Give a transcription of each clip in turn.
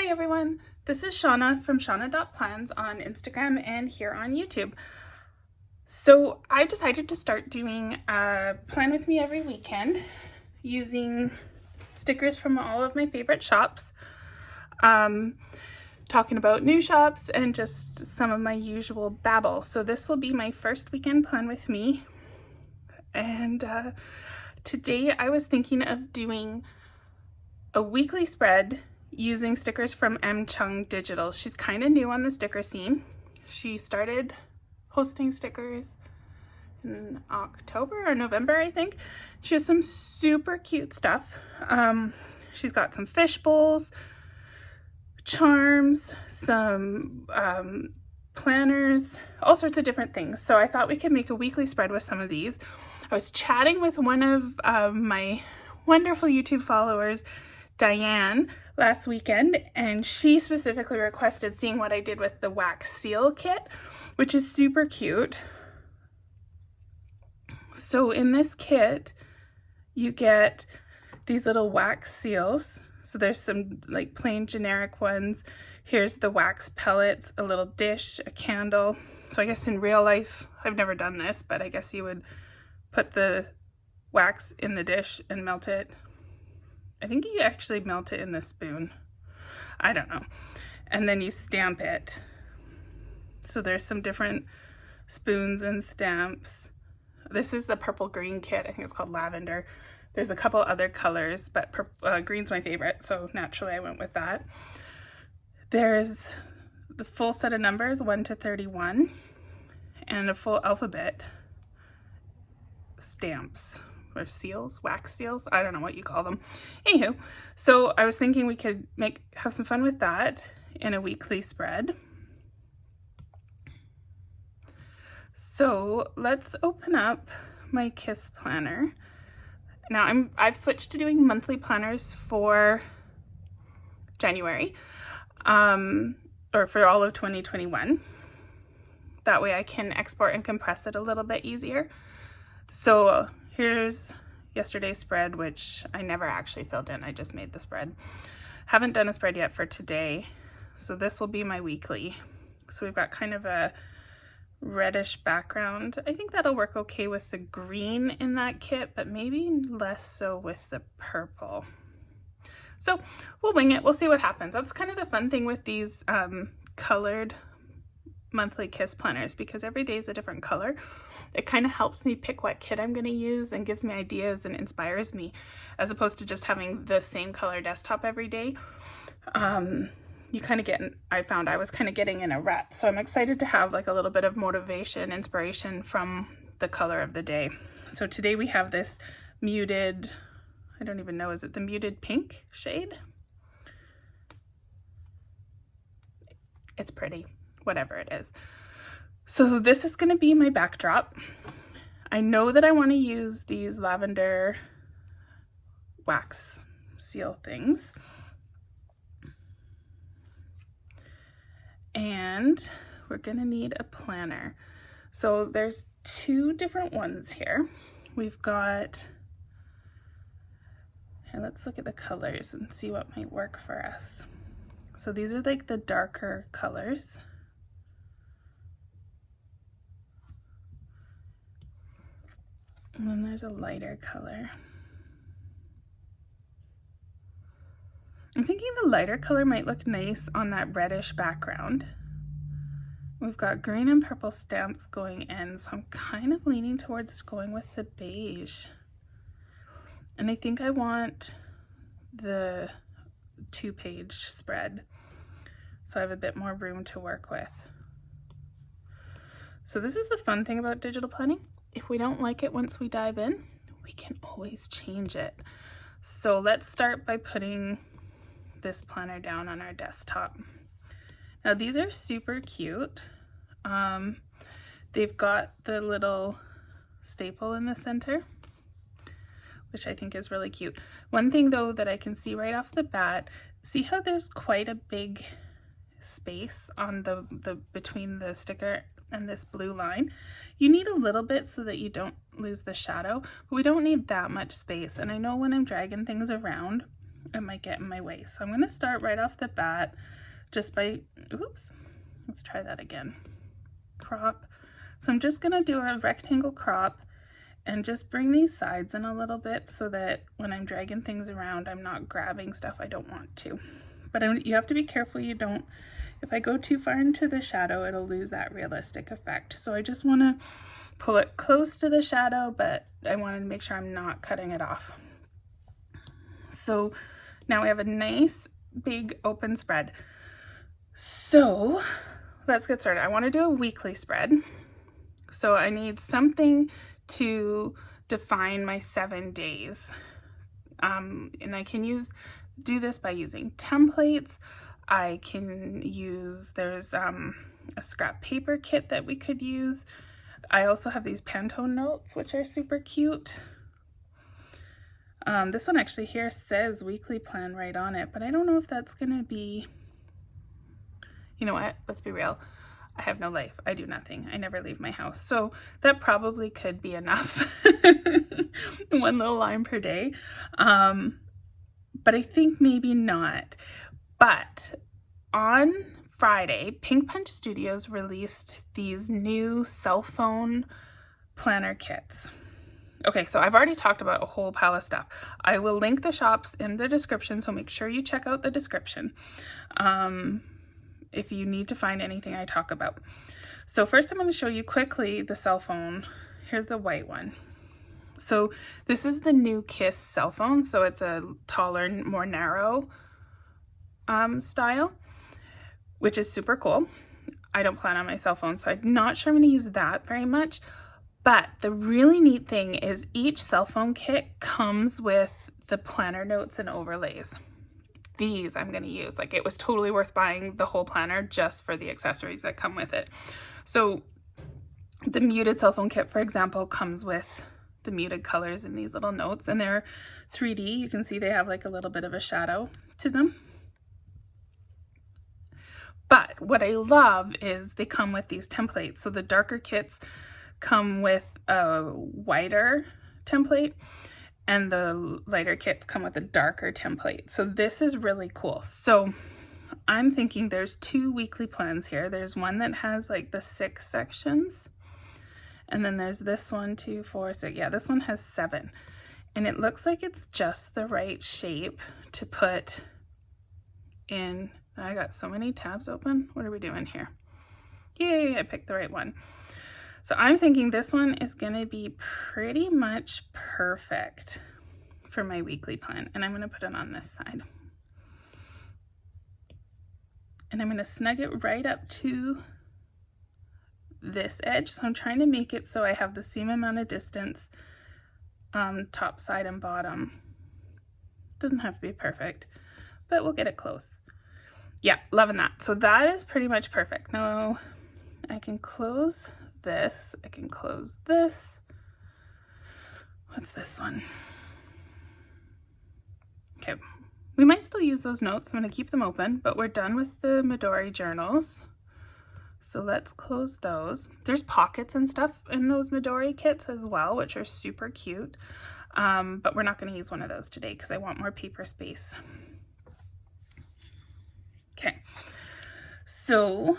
Hi everyone, this is Shauna from shauna.plans on Instagram and here on YouTube. So I've decided to start doing a plan with me every weekend using stickers from all of my favorite shops, talking about new shops and just some of my usual babble. So this will be my first weekend plan with me, and today I was thinking of doing a weekly spread using stickers from Em Chung Digitals. She's kind of new on the sticker scene. She started posting stickers in October or November, I think. She has some super cute stuff. She's got some fish bowls, charms, some planners, all sorts of different things. So I thought we could make a weekly spread with some of these. I was chatting with one of my wonderful YouTube followers, Diane, last weekend, and she specifically requested seeing what I did with the wax seal kit, which is super cute. So in this kit, you get these little wax seals. So there's some like plain generic ones. Here's the wax pellets, a little dish, a candle. So I guess in real life, I've never done this, but I guess you would put the wax in the dish and melt it. I think you actually melt it in the spoon. I don't know. And then you stamp it. So there's some different spoons and stamps. This is the purple green kit. I think it's called lavender. There's a couple other colors, but green's my favorite, so naturally I went with that. There's the full set of numbers, 1 to 31, and a full alphabet stamps. Or seals, wax seals, I don't know what you call them. Anywho, so I was thinking we could have some fun with that in a weekly spread. So let's open up my Kiss planner. Now I've switched to doing monthly planners for January, or for all of 2021. That way I can export and compress it a little bit easier. So here's yesterday's spread, which I never actually filled in. I just made the spread. Haven't done a spread yet for today. So this will be my weekly. So we've got kind of a reddish background. I think that'll work okay with the green in that kit, but maybe less so with the purple. So we'll wing it. We'll see what happens. That's kind of the fun thing with these colored monthly Kiss planners, because every day is a different color. It kind of helps me pick what kit I'm going to use and gives me ideas and inspires me, as opposed to just having the same color desktop every day. You kind of I found I was kind of getting in a rut. So I'm excited to have like a little bit of motivation, inspiration from the color of the day. So today we have this muted, I don't even know, is it the muted pink shade? It's pretty, whatever it is. So this is going to be my backdrop. I know that I want to use these lavender wax seal things. And we're going to need a planner. So there's two different ones here. We've got, here, let's look at the colors and see what might work for us. So these are like the darker colors. And then there's a lighter color. I'm thinking the lighter color might look nice on that reddish background. We've got green and purple stamps going in, so I'm kind of leaning towards going with the beige. And I think I want the 2-page spread, so I have a bit more room to work with. So this is the fun thing about digital planning. If we don't like it once we dive in, we can always change it. So let's start by putting this planner down on our desktop. Now these are super cute. They've got the little staple in the center, which I think is really cute. One thing though that I can see right off the bat, see how there's quite a big space on the between the sticker and this blue line. You need a little bit so that you don't lose the shadow, but we don't need that much space. And I know when I'm dragging things around, it might get in my way. So I'm going to start right off the bat just by, oops, let's try that again. Crop. So I'm just going to do a rectangle crop and just bring these sides in a little bit so that when I'm dragging things around, I'm not grabbing stuff I don't want to. But you have to be careful you don't, if I go too far into the shadow, it'll lose that realistic effect. So I just want to pull it close to the shadow, but I wanted to make sure I'm not cutting it off. So now we have a nice big open spread. So let's get started. I want to do a weekly spread. So I need something to define my 7 days. And I can do this by using templates. I can use, there's a scrap paper kit that we could use. I also have these Pantone notes, which are super cute. This one actually here says weekly plan right on it, but I don't know if that's gonna be, you know what, let's be real. I have no life. I do nothing. I never leave my house. So that probably could be enough. One little line per day. But I think maybe not. But on Friday, Pink Punch Studios released these new cell phone planner kits. Okay, so I've already talked about a whole pile of stuff. I will link the shops in the description, so make sure you check out the description if you need to find anything I talk about. So first I'm going to show you quickly the cell phone. Here's the white one. So this is the new Kiss cell phone, so it's a taller, more narrow style, which is super cool. I don't plan on my cell phone, so I'm not sure I'm going to use that very much. But the really neat thing is each cell phone kit comes with the planner notes and overlays. These I'm going to use. Like, it was totally worth buying the whole planner just for the accessories that come with it. So the muted cell phone kit, for example, comes with the muted colors in these little notes, and they're 3D. You can see they have like a little bit of a shadow to them. But what I love is they come with these templates. So the darker kits come with a whiter template, and the lighter kits come with a darker template. So this is really cool. So I'm thinking there's 2 weekly plans here. There's one that has like the 6 sections, and then there's this 1, 2, 4, 6. Yeah, this one has 7. And it looks like it's just the right shape to put in. I got so many tabs open. What are we doing here? Yay, I picked the right one. So I'm thinking this one is going to be pretty much perfect for my weekly plan. And I'm going to put it on this side. And I'm going to snug it right up to this edge. So I'm trying to make it so I have the same amount of distance top side and bottom. Doesn't have to be perfect, but we'll get it close. Yeah, loving that. So that is pretty much perfect. Now I can close this. I can close this. What's this one? Okay, we might still use those notes. I'm going to keep them open, but we're done with the Midori journals. So let's close those. There's pockets and stuff in those Midori kits as well, which are super cute. But we're not going to use one of those today because I want more paper space. Okay, so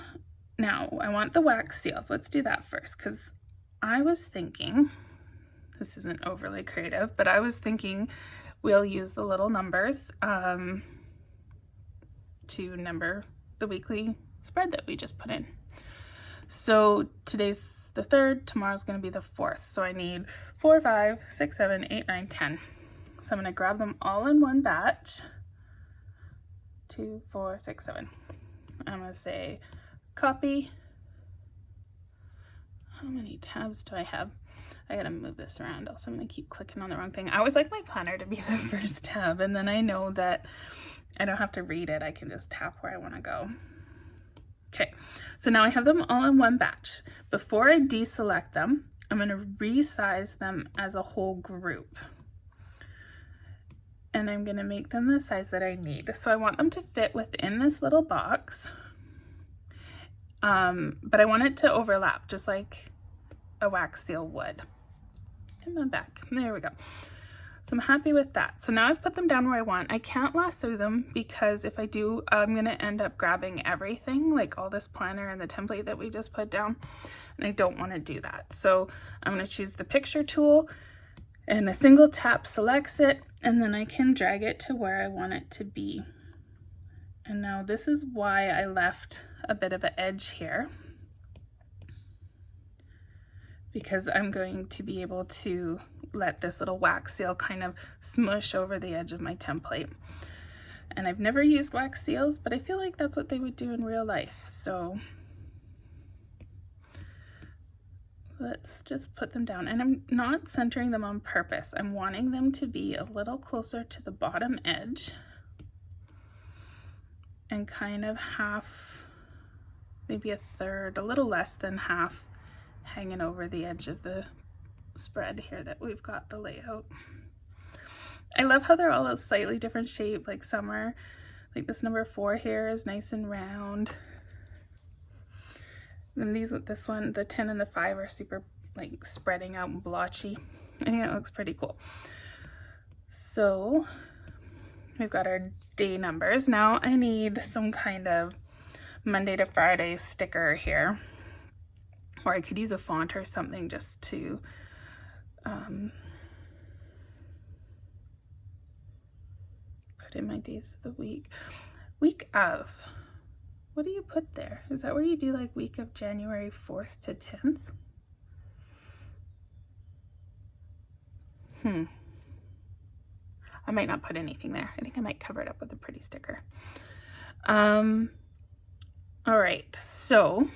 now I want the wax seals. Let's do that first, because I was thinking, this isn't overly creative, but I was thinking we'll use the little numbers to number the weekly spread that we just put in. So today's the 3rd, tomorrow's going to be the 4th. So I need 4, 5, 6, 7, 8, 9, 10. So I'm going to grab them all in one batch. 2, 4, 6, 7. I'm going to say copy. How many tabs do I have? I gotta move this around, else I'm gonna keep clicking on the wrong thing. I always like my planner to be the first tab, and then I know that I don't have to read it. I can just tap where I want to go. Okay, so now I have them all in one batch. Before I deselect them, I'm going to resize them as a whole group. And I'm going to make them the size that I need. So I want them to fit within this little box, but I want it to overlap just like a wax seal would. And then back, there we go. So I'm happy with that. So now I've put them down where I want. I can't lasso them because if I do, I'm gonna end up grabbing everything, like all this planner and the template that we just put down, and I don't wanna do that. So I'm gonna choose the picture tool, and a single tap selects it, and then I can drag it to where I want it to be. And now this is why I left a bit of an edge here, because I'm going to be able to let this little wax seal kind of smush over the edge of my template. And I've never used wax seals, but I feel like that's what they would do in real life. So let's just put them down. And I'm not centering them on purpose. I'm wanting them to be a little closer to the bottom edge and kind of half, maybe a third, a little less than half, hanging over the edge of the spread here that we've got the layout. I love how they're all a slightly different shape. Like some are, like this number 4 here is nice and round. And this one, the 10 and the 5 are super like spreading out and blotchy. I think it looks pretty cool. So we've got our day numbers. Now I need some kind of Monday to Friday sticker here. Or I could use a font or something just to put in my days of the week. Week of, what do you put there? Is that where you do like week of January 4th to 10th? I might not put anything there. I think I might cover it up with a pretty sticker. All right, so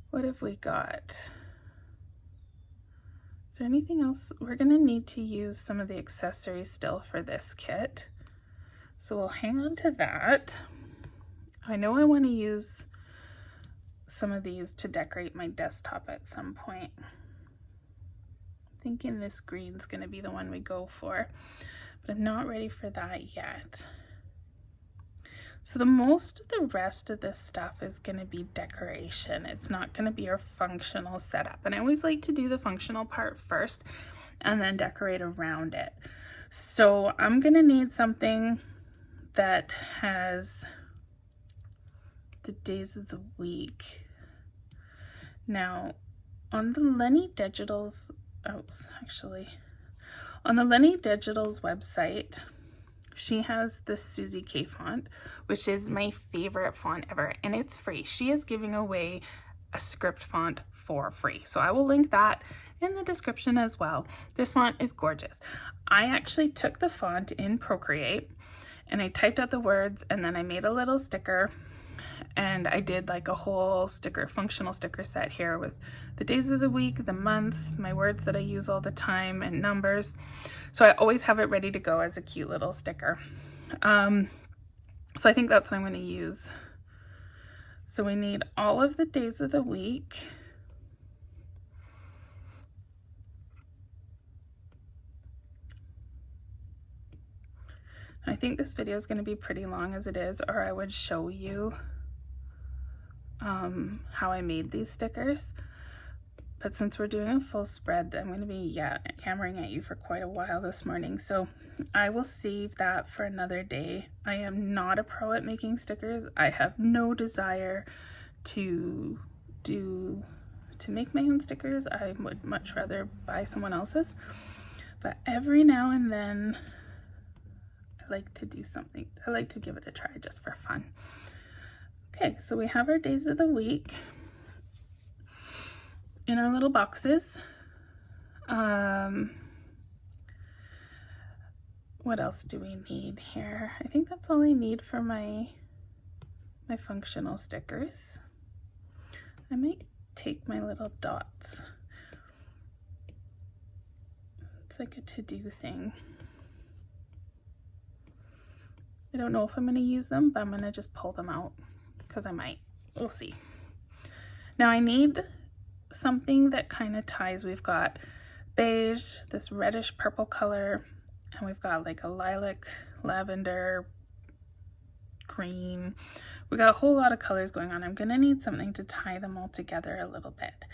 what have we got? Is there anything else? We're gonna need to use some of the accessories still for this kit. So we'll hang on to that. I know I wanna use some of these to decorate my desktop at some point. I'm thinking this green's gonna be the one we go for, but I'm not ready for that yet. So the most of the rest of this stuff is going to be decoration. It's not going to be our functional setup. And I always like to do the functional part first and then decorate around it. So I'm going to need something that has the days of the week. Now on the Lenny Digitals, on the Lenny Digitals website, she has the Susie K font, which is my favorite font ever, and it's free. She is giving away a script font for free. So I will link that in the description as well. This font is gorgeous. I actually took the font in Procreate and I typed out the words, and then I made a little sticker, and I did like a whole sticker, functional sticker set here with the days of the week, the months, my words that I use all the time, and numbers. So I always have it ready to go as a cute little sticker. So I think that's what I'm going to use. So we need all of the days of the week. I think this video is going to be pretty long as it is, or I would show you how I made these stickers. But since we're doing a full spread, I'm going to be hammering at you for quite a while this morning. So I will save that for another day. I am not a pro at making stickers. I have no desire to make my own stickers. I would much rather buy someone else's. But every now and then I like to do something. I like to give it a try just for fun. Okay, so we have our days of the week in our little boxes. What else do we need here? I think that's all I need for my functional stickers. I might take my little dots. It's like a to-do thing. I don't know if I'm going to use them, but I'm going to just pull them out because I might. We'll see. Now I need something that kind of ties. We've got beige, this reddish purple color, and we've got like a lilac, lavender, green. We got a whole lot of colors going on. I'm gonna need something to tie them all together a little bit.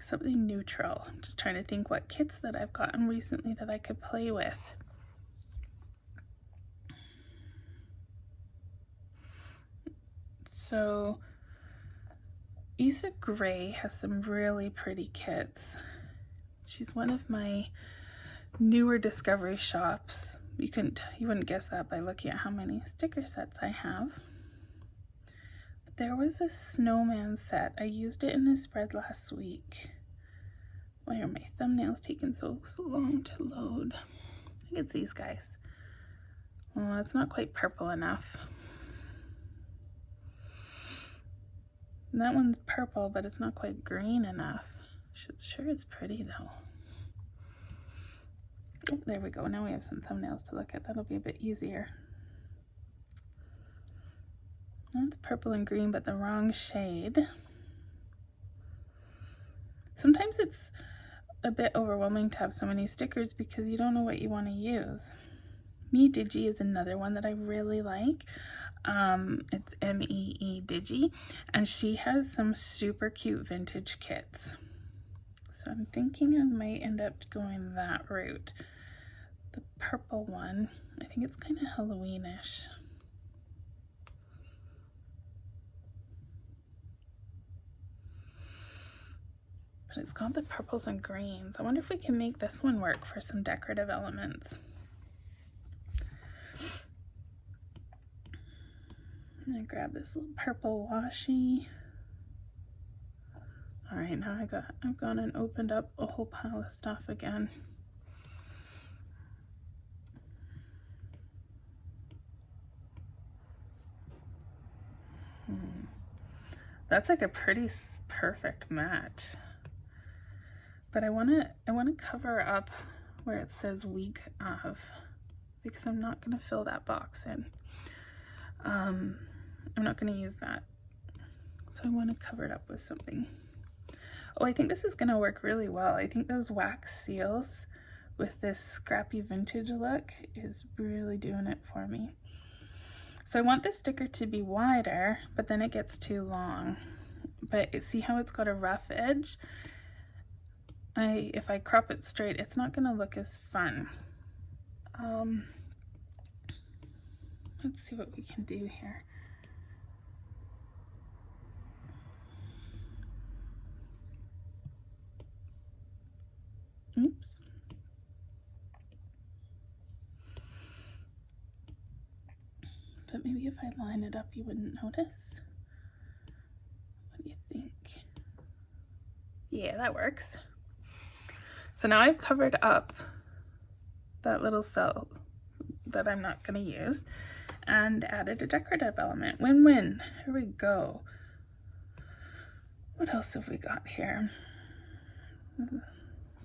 something neutral. I'm just trying to think what kits that I've gotten recently that I could play with. So Issa Gray has some really pretty kits. She's one of my newer discovery shops. You wouldn't guess that by looking at how many sticker sets I have. But there was a snowman set. I used it in a spread last week. Why are my thumbnails taking so long to load? I think it's these guys. Well, it's not quite purple enough. And that one's purple, but it's not quite green enough. It sure is pretty though. Oh, there we go. Now we have some thumbnails to look at. That'll be a bit easier. That's purple and green, but the wrong shade. Sometimes it's a bit overwhelming to have so many stickers because you don't know what you want to use. Me Digi is another one that I really like. It's M-E-E Digi, and she has some super cute vintage kits. So I'm thinking I might end up going that route. The purple one, I think it's kind of Halloweenish. But it's got the purples and greens. I wonder if we can make this one work for some decorative elements. I'm gonna grab this little purple washi. All right, now I've gone and opened up a whole pile of stuff again. That's like a pretty perfect match. But I wanna cover up where it says week of, because I'm not gonna fill that box in. I'm not gonna use that. So I wanna cover it up with something. Oh, I think this is gonna work really well. I think those wax seals with this scrappy vintage look is really doing it for me. So I want this sticker to be wider, but then it gets too long. But see how it's got a rough edge? If I crop it straight, it's not gonna look as fun. Let's see what we can do here. Oops. But maybe if I line it up, you wouldn't notice. What do you think? Yeah, that works. So now I've covered up that little cell that I'm not going to use and added a decorative element. Win-win. Here we go. What else have we got here?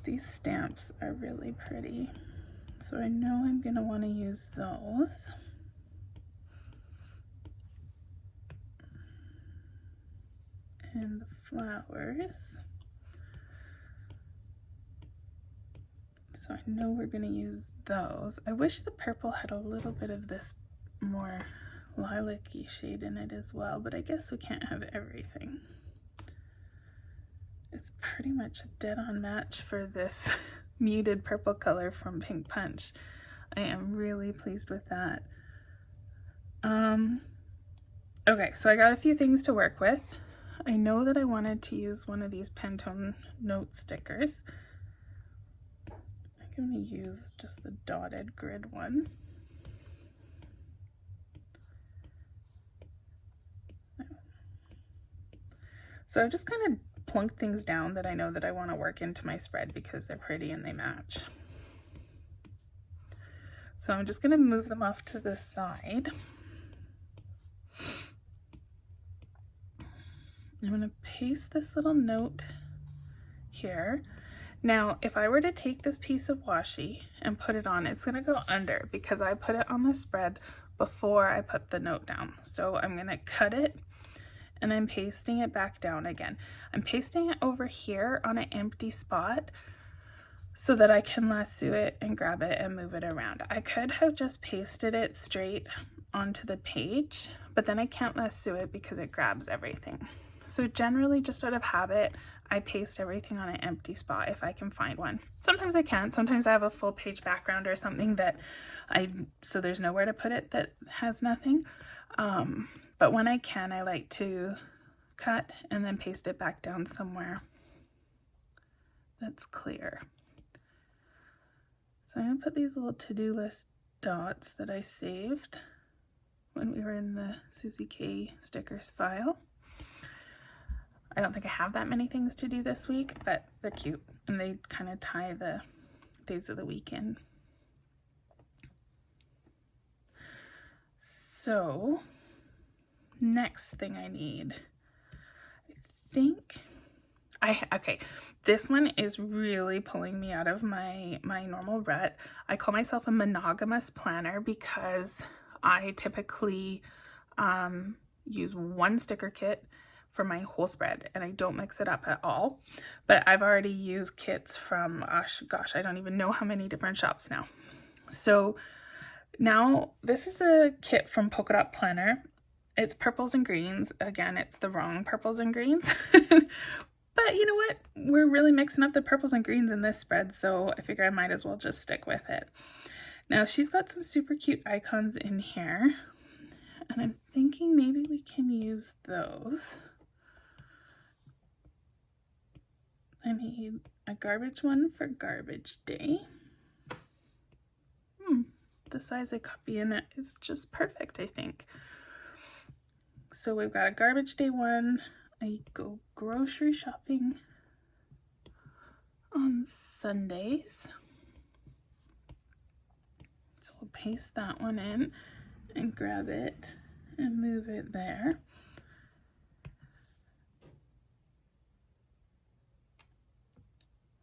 These stamps are really pretty. So I know I'm going to want to use those. And the flowers. So I know we're going to use those. I wish the purple had a little bit of this more lilac-y shade in it as well, but I guess we can't have everything. It's pretty much a dead-on match for this muted purple color from Pink Punch. I am really pleased with that. Okay, so I got a few things to work with. I know that I wanted to use one of these Pantone note stickers. I'm going to use just the dotted grid one. So I've just kind of plunked things down that I know that I want to work into my spread because they're pretty and they match. So I'm just going to move them off to the side. I'm going to paste this little note here. Now, if I were to take this piece of washi and put it on, it's going to go under because I put it on the spread before I put the note down. So I'm going to cut it and I'm pasting it back down again. I'm pasting it over here on an empty spot so that I can lasso it and grab it and move it around. I could have just pasted it straight onto the page, but then I can't lasso it because it grabs everything. So generally, just out of habit, I paste everything on an empty spot if I can find one. Sometimes I can't. Sometimes I have a full page background or something that so there's nowhere to put it that has nothing. But when I can, I like to cut and then paste it back down somewhere that's clear. So I'm going to put these little to-do list dots that I saved when we were in the Susie K stickers file. I don't think I have that many things to do this week, but they're cute and they kind of tie the days of the week in. So next thing I need, okay, this one is really pulling me out of my normal rut. I call myself a monogamous planner because I typically use one sticker kit for my whole spread and I don't mix it up at all. But I've already used kits from, gosh, I don't even know how many different shops now. So now this is a kit from Polka Dot Planner. It's purples and greens. Again, it's the wrong purples and greens. But you know what? We're really mixing up the purples and greens in this spread, so I figure I might as well just stick with it. Now she's got some super cute icons in here, and I'm thinking maybe we can use those. I need a garbage one for garbage day. The size I copy in it is just perfect, I think. So we've got a garbage day one. I go grocery shopping on Sundays. So we'll paste that one in and grab it and move it there.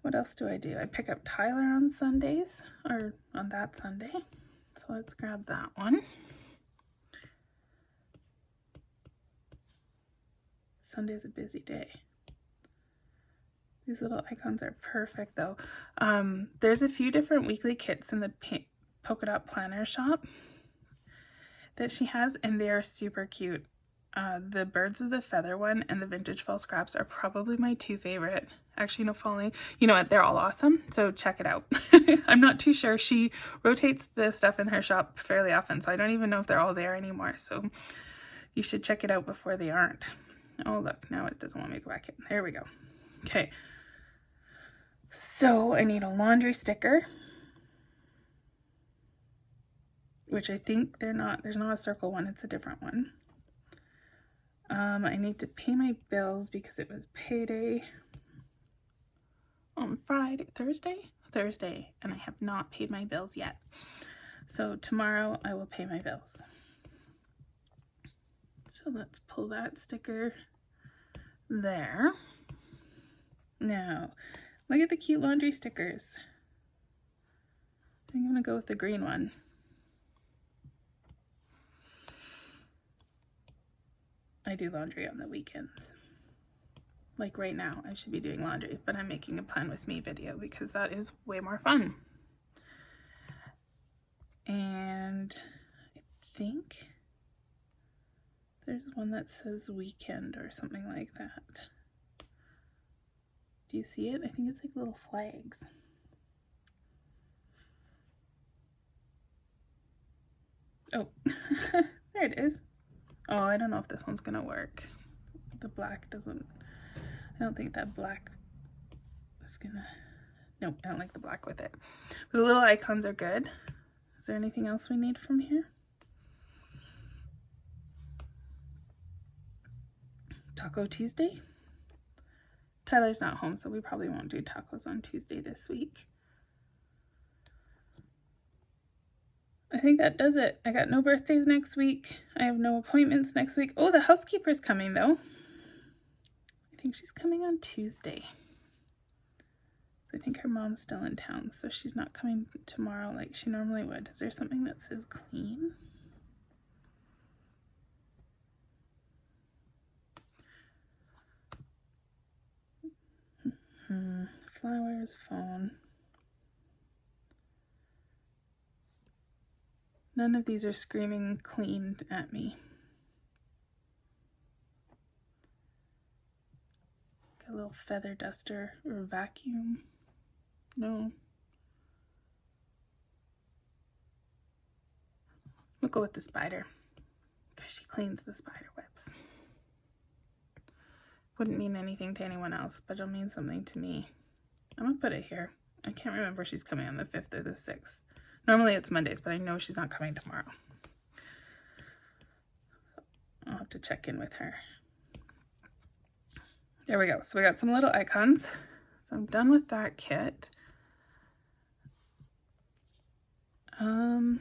What else do I do? I pick up Tyler on Sundays, or on that Sunday. So let's grab that one. Sunday's a busy day. These little icons are perfect though. There's a few different weekly kits in the Polka Dot Planner shop that she has, and they are super cute. The Birds of the Feather one and the Vintage Fall Scraps are probably my two favorite. Actually, no, falling. You know what? They're all awesome. So check it out. I'm not too sure. She rotates the stuff in her shop fairly often, so I don't even know if they're all there anymore. So you should check it out before they aren't. Oh, look, now it doesn't want me to go back in. There we go. Okay. So I need a laundry sticker, which I think there's not a circle one. It's a different one. I need to pay my bills because it was payday on Thursday, and I have not paid my bills yet. So tomorrow I will pay my bills. So let's pull that sticker there. Now, look at the cute laundry stickers. I think I'm gonna go with the green one. I do laundry on the weekends. Like right now, I should be doing laundry, but I'm making a plan with me video because that is way more fun. And I think there's one that says weekend or something like that. Do you see it? I think it's like little flags. Oh, there it is. Oh, I don't know if this one's gonna work. The black doesn't, I don't think that black is gonna, nope, I don't like the black with it. The little icons are good. Is there anything else we need from here? Taco Tuesday? Tyler's not home, so we probably won't do tacos on Tuesday this week. I think that does it. I got no birthdays next week. I have no appointments next week. Oh, the housekeeper's coming though. I think she's coming on Tuesday. I think her mom's still in town, so she's not coming tomorrow like she normally would. Is there something that says clean? Flowers, phone. None of these are screaming clean at me. Got a little little feather duster or vacuum. No. We'll go with the spider because she cleans the spider webs. Wouldn't mean anything to anyone else, but it'll mean something to me. I'm gonna put it here. I can't remember if she's coming on the 5th or the 6th. Normally it's Mondays, but I know she's not coming tomorrow. So I'll have to check in with her. There we go. So we got some little icons. So I'm done with that kit. I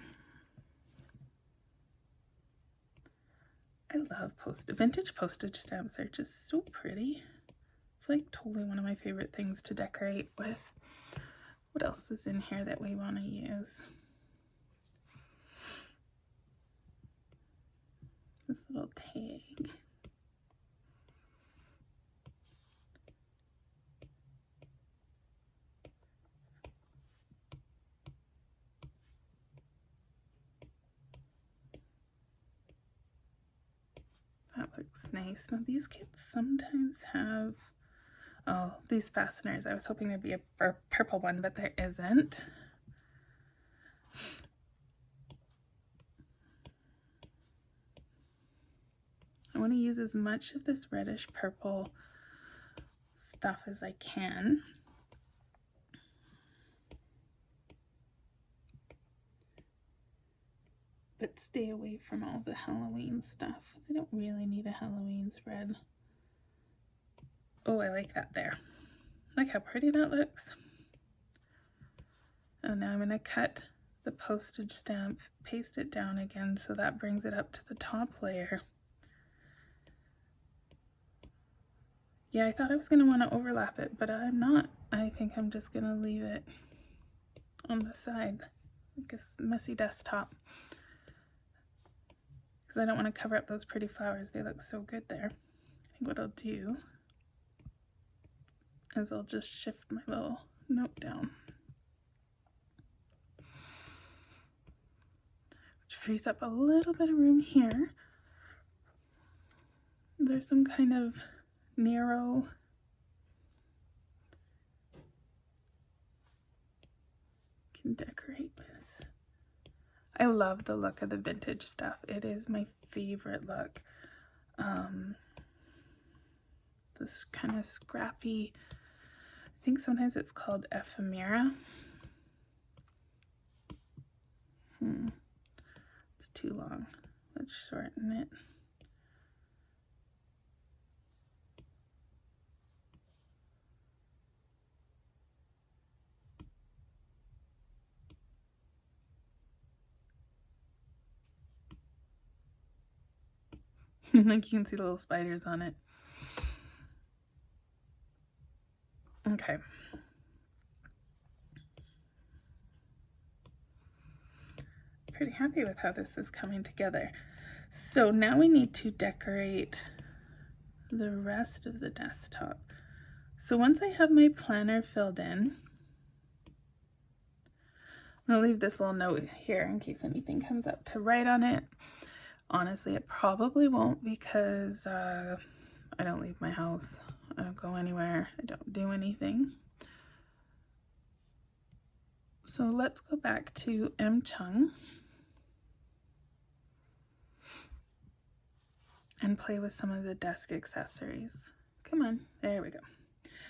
love vintage postage stamps. Are just so pretty. It's like totally one of my favorite things to decorate with. What else is in here that we want to use? This little tag. That looks nice. Now these kits sometimes have, oh, these fasteners. I was hoping there'd be a purple one, but there isn't. I want to use as much of this reddish purple stuff as I can. But stay away from all the Halloween stuff, because I don't really need a Halloween spread. Oh, I like that there. Look how pretty that looks. And now I'm going to cut the postage stamp, paste it down again, so that brings it up to the top layer. Yeah, I thought I was going to want to overlap it, but I'm not. I think I'm just going to leave it on the side, like a messy desktop. Because I don't want to cover up those pretty flowers. They look so good there. I think what I'll do is I'll just shift my little note down, which frees up a little bit of room here. There's some kind of narrow can decorate with. I love the look of the vintage stuff. It is my favorite look. This kind of scrappy, I think sometimes it's called ephemera. It's too long. Let's shorten it. Like you can see the little spiders on it. Okay. Pretty happy with how this is coming together. So now we need to decorate the rest of the desktop. So once I have my planner filled in, I'm going to leave this little note here in case anything comes up to write on it. Honestly, it probably won't, because I don't leave my house. I don't go anywhere. I don't do anything. So let's go back to Em Chung and play with some of the desk accessories. Come on, there we go.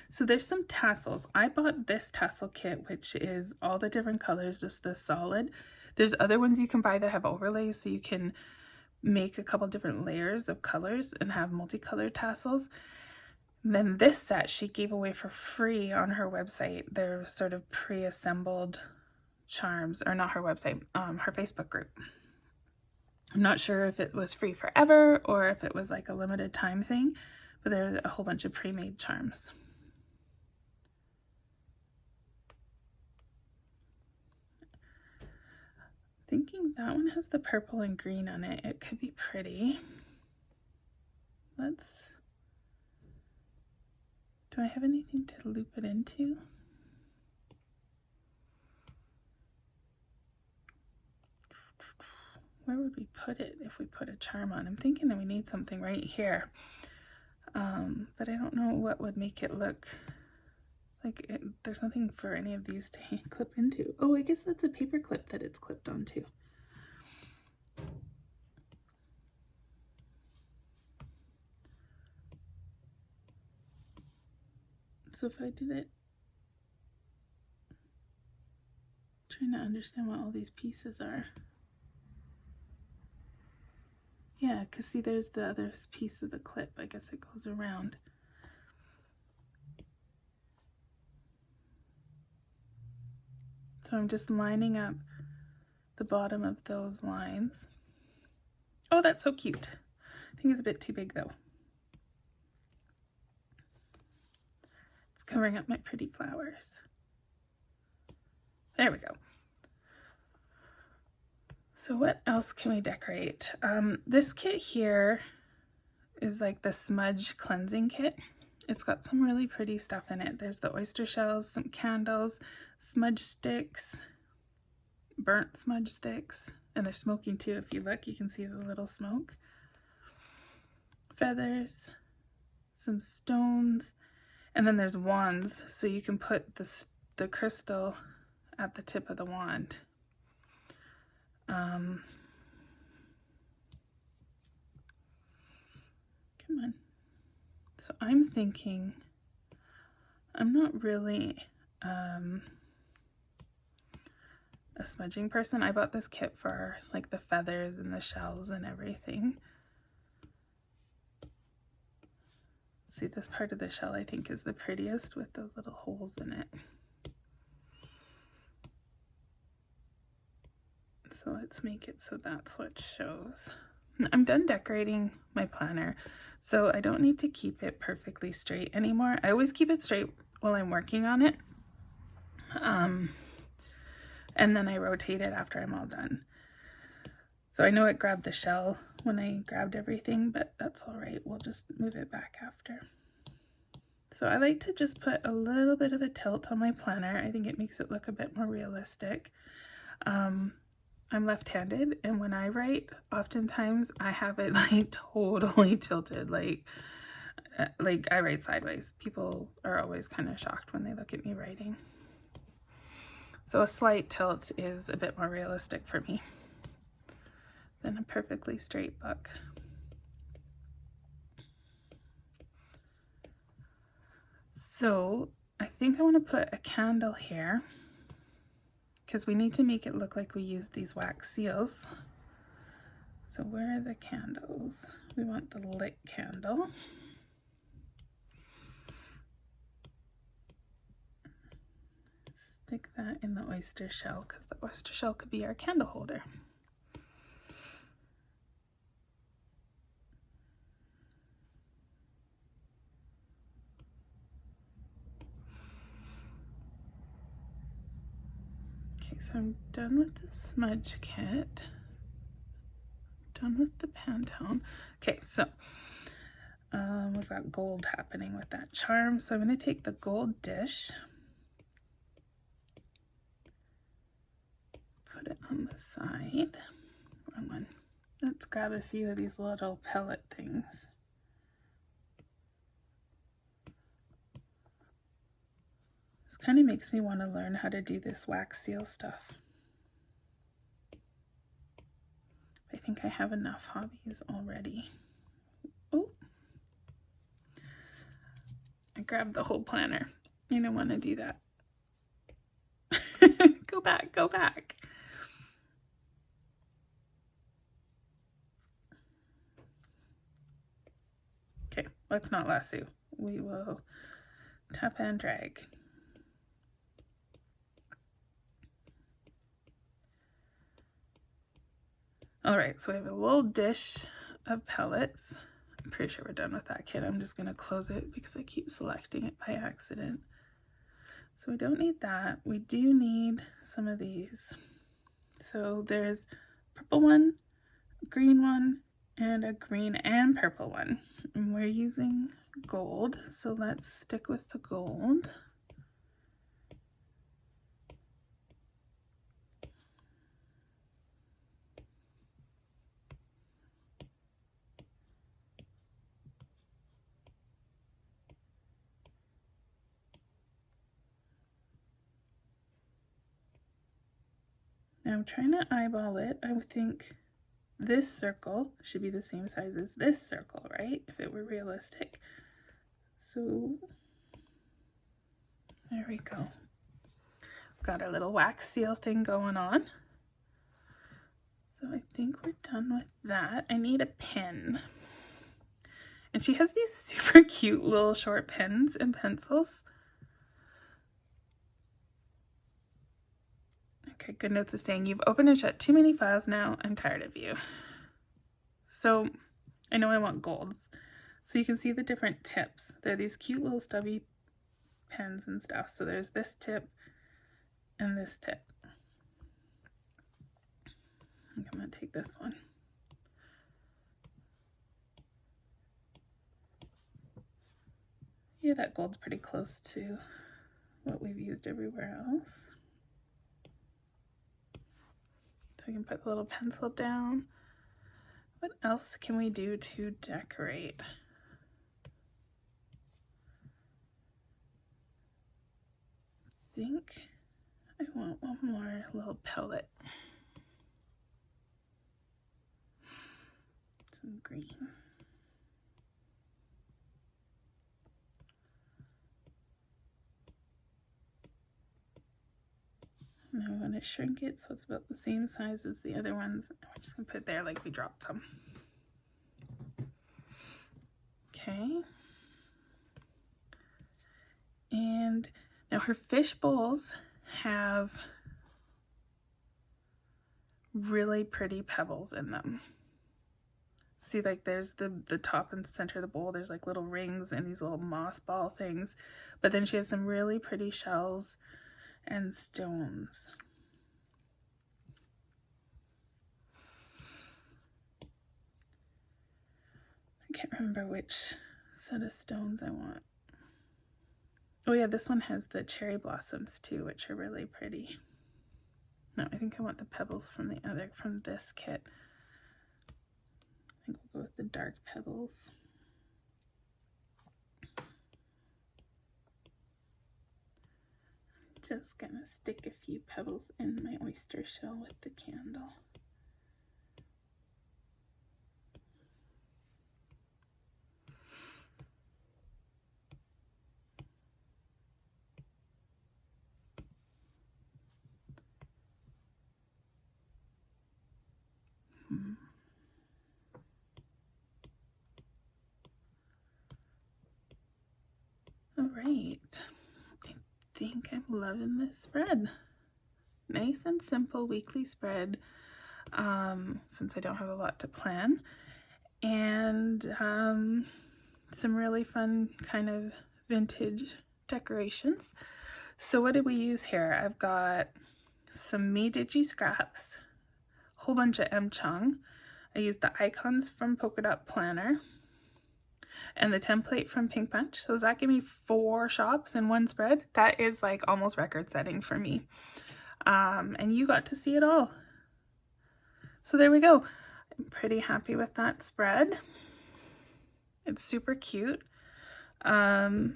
So there's some tassels. I bought this tassel kit, which is all the different colors, just the solid. There's other ones you can buy that have overlays, so you can make a couple different layers of colors and have multicolored tassels. And then this set she gave away for free on her website. They're sort of pre-assembled charms, or not her website, her Facebook group. I'm not sure if it was free forever or if it was like a limited time thing, but there's a whole bunch of pre-made charms. Thinking that one has the purple and green on it. It could be pretty. Do I have anything to loop it into? Where would we put it if we put a charm on? I'm thinking that we need something right here. but I don't know what would make it look like there's nothing for any of these to clip into. Oh, I guess that's a paper clip that it's clipped onto. So if I did it, trying to understand what all these pieces are. Yeah, because see, there's the other piece of the clip. I guess it goes around. So I'm just lining up the bottom of those lines. Oh, that's so cute. I think it's a bit too big though. It's covering up my pretty flowers. There we go. So what else can we decorate? This kit here is like the smudge cleansing kit. It's got some really pretty stuff in it. There's the oyster shells, some candles, smudge sticks, burnt smudge sticks, and they're smoking too. If you look, you can see the little smoke. Feathers, some stones, and then there's wands, so you can put the crystal at the tip of the wand. Come on. So I'm thinking, I'm not really a smudging person. I bought this kit for like the feathers and the shells and everything. See, this part of the shell I think is the prettiest with those little holes in it. So let's make it so that's what shows. I'm done decorating my planner, so I don't need to keep it perfectly straight anymore. I always keep it straight while I'm working on it. And then I rotate it after I'm all done. So I know it grabbed the shell when I grabbed everything, but that's all right. We'll just move it back after. So I like to just put a little bit of a tilt on my planner. I think it makes it look a bit more realistic. I'm left-handed, and when I write, oftentimes I have it like totally tilted, like I write sideways. People are always kind of shocked when they look at me writing. So a slight tilt is a bit more realistic for me than a perfectly straight book. So I think I want to put a candle here, because we need to make it look like we used these wax seals. So where are the candles? We want the lit candle. Stick that in the oyster shell, because the oyster shell could be our candle holder. Okay, so I'm done with the smudge kit. Done with the Pantone. Okay, so we've got gold happening with that charm. So I'm going to take the gold dish, put it on the side. Wrong one. Let's grab a few of these little pellet things. This kind of makes me want to learn how to do this wax seal stuff. I think I have enough hobbies already. Oh, I grabbed the whole planner. I don't want to do that. Go back, go back. Okay, let's not lasso. We will tap and drag. All right, so we have a little dish of pellets. I'm pretty sure we're done with that kit. I'm just gonna close it because I keep selecting it by accident. So we don't need that. We do need some of these. So there's a purple one, a green one, and a green and purple one. And we're using gold, so let's stick with the gold. Now I'm trying to eyeball it. I would think this circle should be the same size as this circle, right? If it were realistic. So there we go. Got our little wax seal thing going on. So I think we're done with that. I need a pen. And she has these super cute little short pens and pencils. Okay, Good Notes is saying, you've opened and shut too many files now. I'm tired of you. So I know I want golds. So you can see the different tips. They're these cute little stubby pens and stuff. So there's this tip and this tip. I think I'm going to take this one. Yeah, that gold's pretty close to what we've used everywhere else. So we can put the little pencil down. What else can we do to decorate? I think I want one more little pellet. Some green. Now I'm going to shrink it so it's about the same size as the other ones. We're just going to put it there like we dropped some. Okay. And now her fish bowls have really pretty pebbles in them. See, like there's the top and center of the bowl, there's like little rings and these little moss ball things. But then she has some really pretty shells and stones. I can't remember which set of stones I want. Oh yeah, this one has the cherry blossoms too, which are really pretty. No, I think I want the pebbles from this kit. I think we'll go with the dark pebbles. Just gonna stick a few pebbles in my oyster shell with the candle. All right, I think I'm loving this spread. Nice and simple weekly spread, since I don't have a lot to plan, and some really fun kind of vintage decorations. So what did we use here? I've got some Me Digi scraps, a whole bunch of Em Chung. I used the icons from Polka Dot Planner and the template from Pink Punch. So does that give me 4 shops in one spread? That is like almost record setting for me. And you got to see it all. So there we go. I'm pretty happy with that spread. It's super cute. Green's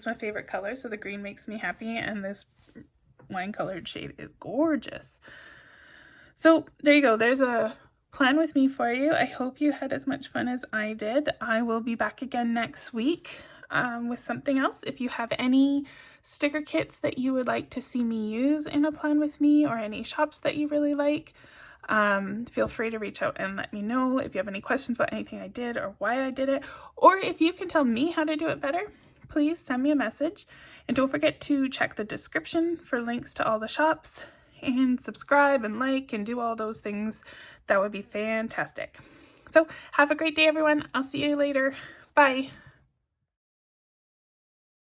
my favorite color, so the green makes me happy, and this wine colored shade is gorgeous. So there you go. There's a plan with me for you. I hope you had as much fun as I did. I will be back again next week with something else. If you have any sticker kits that you would like to see me use in a plan with me, or any shops that you really like, feel free to reach out and let me know. If you have any questions about anything I did or why I did it, or if you can tell me how to do it better, please send me a message. And don't forget to check the description for links to all the shops, and subscribe and like and do all those things. That would be fantastic. So have a great day, everyone. I'll see you later. Bye.